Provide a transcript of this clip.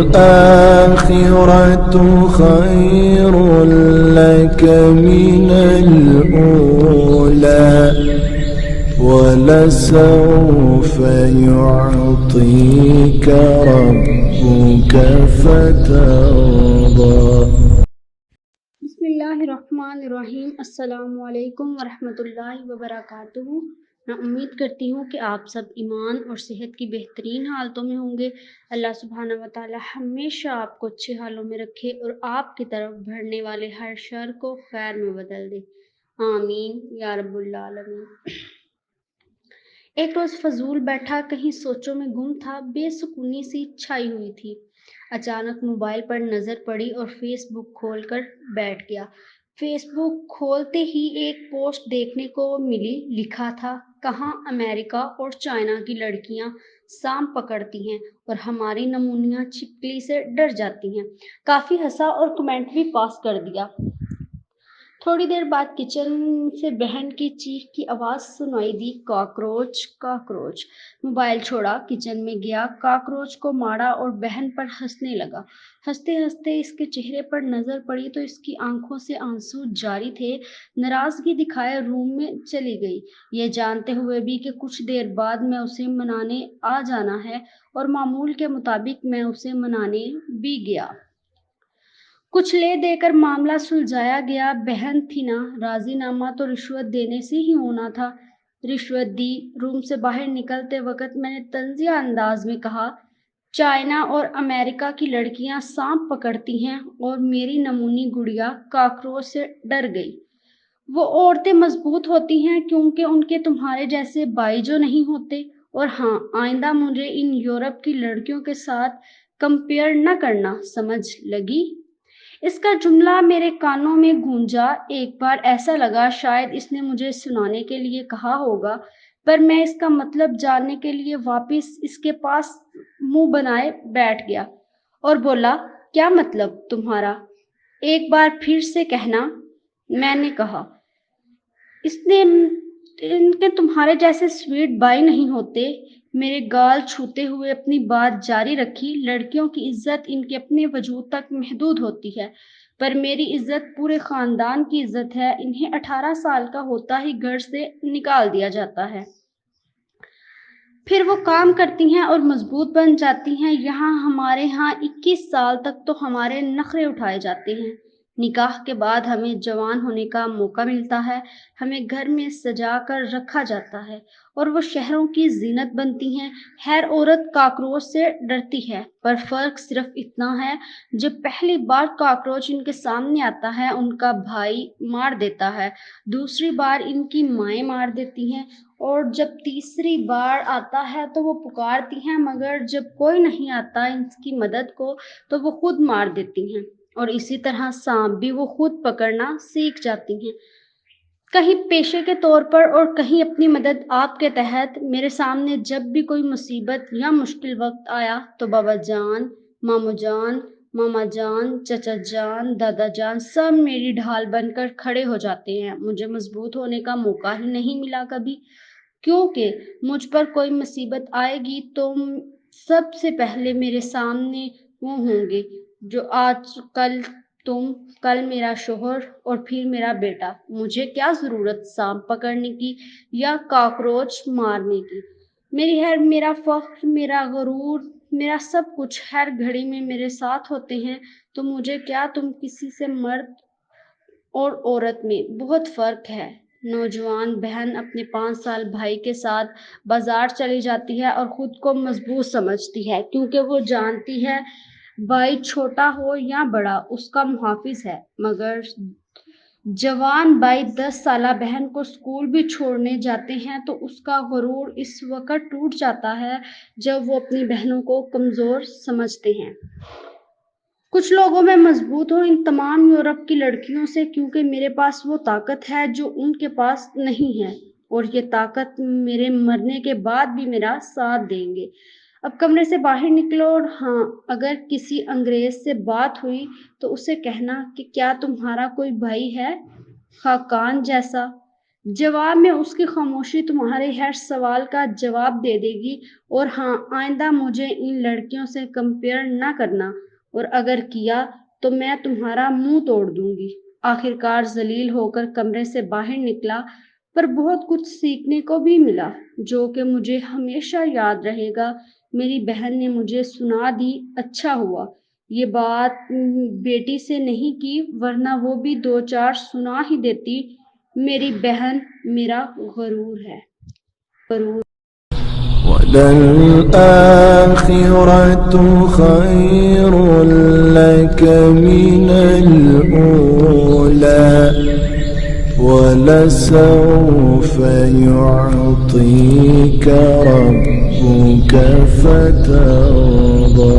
للآخرة خير لك من الأولى ولسوف يعطيك ربك فترضى. بسم اللہ الرحمن الرحیم. السلام علیکم ورحمۃ اللہ وبرکاتہ. میں امید کرتی ہوں کہ آپ سب ایمان اور صحت کی بہترین حالتوں میں ہوں گے. اللہ سبحانہ و تعالی ہمیشہ آپ کو اچھے حالوں میں رکھے اور آپ کی طرف بڑھنے والے ہر شر کو خیر میں بدل دے. آمین یا رب العالمین. ایک روز فضول بیٹھا کہیں سوچوں میں گم تھا. بے سکونی سی چھائی ہوئی تھی. اچانک موبائل پر نظر پڑی اور فیس بک کھول کر بیٹھ گیا. فیس بک کھولتے ہی ایک پوسٹ دیکھنے کو ملی. لکھا تھا, کہاں امریکہ اور چائنا کی لڑکیاں سانپ پکڑتی ہیں اور ہماری نمونیاں چھپکلی سے ڈر جاتی ہیں. کافی ہنسا اور کمنٹ بھی پاس کر دیا. تھوڑی دیر بعد کچن سے بہن کی چیخ کی آواز سنائی دی, کاکروچ کاکروچ. موبائل چھوڑا, کچن میں گیا, کاکروچ کو مارا اور بہن پر ہنسنے لگا. ہنستے ہنستے اس کے چہرے پر نظر پڑی تو اس کی آنکھوں سے آنسو جاری تھے. ناراضگی دکھائے روم میں چلی گئی, یہ جانتے ہوئے بھی کہ کچھ دیر بعد میں اسے منانے آ جانا ہے, اور معمول کے مطابق میں اسے منانے بھی گیا. کچھ لے دے کر معاملہ سلجھایا گیا. بہن تھی نا, راضی نامہ تو رشوت دینے سے ہی ہونا تھا. رشوت دی. روم سے باہر نکلتے وقت میں نے طنزیہ انداز میں کہا, چائنا اور امریکہ کی لڑکیاں سانپ پکڑتی ہیں اور میری نمونی گڑیا کاکروچ سے ڈر گئی. وہ عورتیں مضبوط ہوتی ہیں کیونکہ ان کے تمہارے جیسے بھائی جو نہیں ہوتے. اور ہاں, آئندہ مجھے ان یورپ کی لڑکیوں کے ساتھ کمپیئر نہ کرنا, سمجھ لگی؟ اس کا جملہ میرے کانوں میں گونجا. ایک بار ایسا لگا شاید اس نے مجھے سنانے کے لیے کہا ہوگا, پر میں اس کا مطلب جاننے کے لیے واپس اس کے پاس منہ بنائے بیٹھ گیا اور بولا, کیا مطلب تمہارا؟ ایک بار پھر سے کہنا. میں نے کہا, ان کے تمہارے جیسے سویٹ بھائی نہیں ہوتے. میرے گال چھوتے ہوئے اپنی بات جاری رکھی, لڑکیوں کی عزت ان کے اپنے وجود تک محدود ہوتی ہے, پر میری عزت پورے خاندان کی عزت ہے. انہیں 18 سال کا ہوتا ہی گھر سے نکال دیا جاتا ہے, پھر وہ کام کرتی ہیں اور مضبوط بن جاتی ہیں. ہمارے ہاں 21 سال تک تو ہمارے نخرے اٹھائے جاتے ہیں. نکاح کے بعد ہمیں جوان ہونے کا موقع ملتا ہے, ہمیں گھر میں سجا کر رکھا جاتا ہے اور وہ شہروں کی زینت بنتی ہیں. ہر عورت کاکروچ سے ڈرتی ہے, پر فرق صرف اتنا ہے, جب پہلی بار کاکروچ ان کے سامنے آتا ہے ان کا بھائی مار دیتا ہے, دوسری بار ان کی مائیں مار دیتی ہیں, اور جب تیسری بار آتا ہے تو وہ پکارتی ہیں, مگر جب کوئی نہیں آتا ان کی مدد کو تو وہ خود مار دیتی ہیں. اور اسی طرح سانپ بھی وہ خود پکڑنا سیکھ جاتی ہیں, کہیں پیشے کے طور پر اور کہیں اپنی مدد آپ کے تحت. میرے سامنے جب بھی کوئی مصیبت یا مشکل وقت آیا تو بابا جان, مامو جان, ماما جان, چچا جان, دادا جان سب میری ڈھال بن کر کھڑے ہو جاتے ہیں. مجھے مضبوط ہونے کا موقع ہی نہیں ملا کبھی, کیونکہ مجھ پر کوئی مصیبت آئے گی تو سب سے پہلے میرے سامنے وہ ہوں گے جو آج تم, کل میرا شوہر اور پھر میرا بیٹا. مجھے کیا ضرورت سانپ پکڑنے کی یا کاکروچ مارنے کی؟ میرا فخر, میرا غرور, میرا سب کچھ ہر گھڑی میں میرے ساتھ ہوتے ہیں. تو مجھے کیا, تم کسی سے. مرد اور عورت میں بہت فرق ہے. نوجوان بہن اپنے 5 سال بھائی کے ساتھ بازار چلی جاتی ہے اور خود کو مضبوط سمجھتی ہے, کیونکہ وہ جانتی ہے بھائی چھوٹا ہو یا بڑا اس کا محافظ ہے. مگر جوان بھائی 10 سالہ بہن کو اسکول بھی چھوڑنے جاتے ہیں تو اس کا غرور اس وقت ٹوٹ جاتا ہے جب وہ اپنی بہنوں کو کمزور سمجھتے ہیں. کچھ لوگوں میں مضبوط ہوں ان تمام یورپ کی لڑکیوں سے, کیونکہ میرے پاس وہ طاقت ہے جو ان کے پاس نہیں ہے, اور یہ طاقت میرے مرنے کے بعد بھی میرا ساتھ دیں گے. اب کمرے سے باہر نکلو, اور ہاں, اگر کسی انگریز سے بات ہوئی تو اسے کہنا کہ کیا تمہارا کوئی بھائی ہے خاقان جیسا, جواب میں اس کی خاموشی تمہارے ہر سوال کا جواب دے دے گی. اور ہاں، آئندہ مجھے ان لڑکیوں سے کمپیئر نہ کرنا، اور اگر کیا تو میں تمہارا منہ توڑ دوں گی. آخرکار ذلیل ہو کر کمرے سے باہر نکلا، پر بہت کچھ سیکھنے کو بھی ملا جو کہ مجھے ہمیشہ یاد رہے گا. میری بہن نے مجھے سنا دی. اچھا ہوا یہ بات بیٹی سے نہیں کی، ورنہ وہ بھی 2-4 سنا ہی دیتی. میری بہن میرا غرور ہے. غرور. وللآخرة خير لك من الأولى ولسوف يعطيك ربك فترضى.